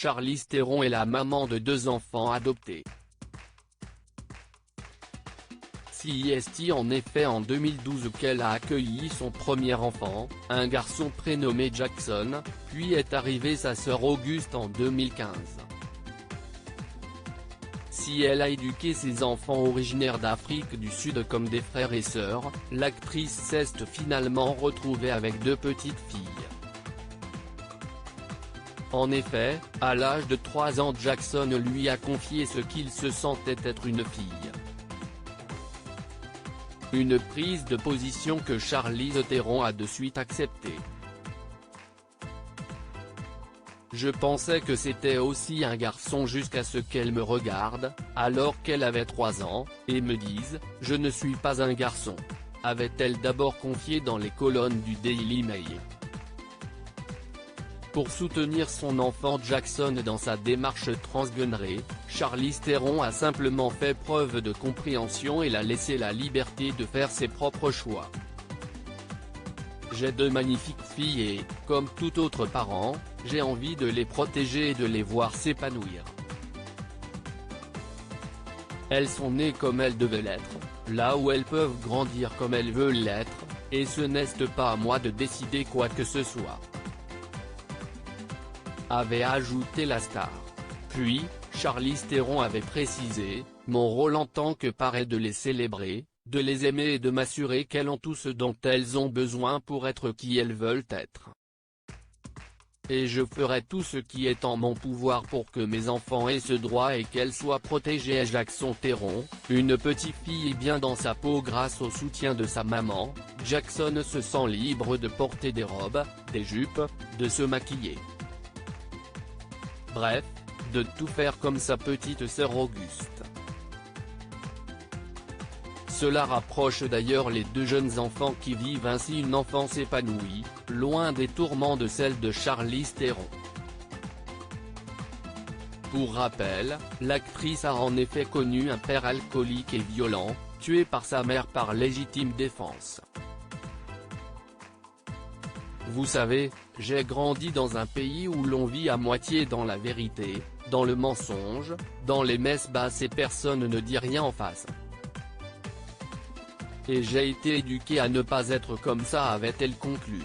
Charlize Theron est la maman de 2 enfants adoptés. C'est en effet en 2012 qu'elle a accueilli son premier enfant, un garçon prénommé Jackson, puis est arrivée sa sœur Auguste en 2015. Si elle a éduqué ses enfants originaires d'Afrique du Sud comme des frères et sœurs, l'actrice s'est finalement retrouvée avec 2 petites filles. En effet, à l'âge de 3 ans Jackson lui a confié ce qu'il se sentait être une fille. Une prise de position que Charlize Theron a de suite acceptée. Je pensais que c'était aussi un garçon jusqu'à ce qu'elle me regarde, alors qu'elle avait 3 ans, et me dise « Je ne suis pas un garçon », avait-elle d'abord confié dans les colonnes du Daily Mail. Pour soutenir son enfant Jackson dans sa démarche transgenrée, Charlize Theron a simplement fait preuve de compréhension et l'a laissé la liberté de faire ses propres choix. J'ai 2 magnifiques filles et, comme tout autre parent, j'ai envie de les protéger et de les voir s'épanouir. Elles sont nées comme elles devaient l'être, là où elles peuvent grandir comme elles veulent l'être, et ce n'est pas à moi de décider quoi que ce soit, avait ajouté la star. Puis, Charlize Theron avait précisé « Mon rôle en tant que parent est de les célébrer, de les aimer et de m'assurer qu'elles ont tout ce dont elles ont besoin pour être qui elles veulent être. Et je ferai tout ce qui est en mon pouvoir pour que mes enfants aient ce droit et qu'elles soient protégées. » Jackson Theron, une petite fille bien dans sa peau grâce au soutien de sa maman, Jackson se sent libre de porter des robes, des jupes, de se maquiller. Bref, de tout faire comme sa petite sœur Auguste. Cela rapproche d'ailleurs les 2 jeunes enfants qui vivent ainsi une enfance épanouie, loin des tourments de celle de Charlize Theron. Pour rappel, l'actrice a en effet connu un père alcoolique et violent, tué par sa mère par légitime défense. Vous savez, j'ai grandi dans un pays où l'on vit à moitié dans la vérité, dans le mensonge, dans les messes basses et personne ne dit rien en face. Et j'ai été éduquée à ne pas être comme ça, avait-elle conclu.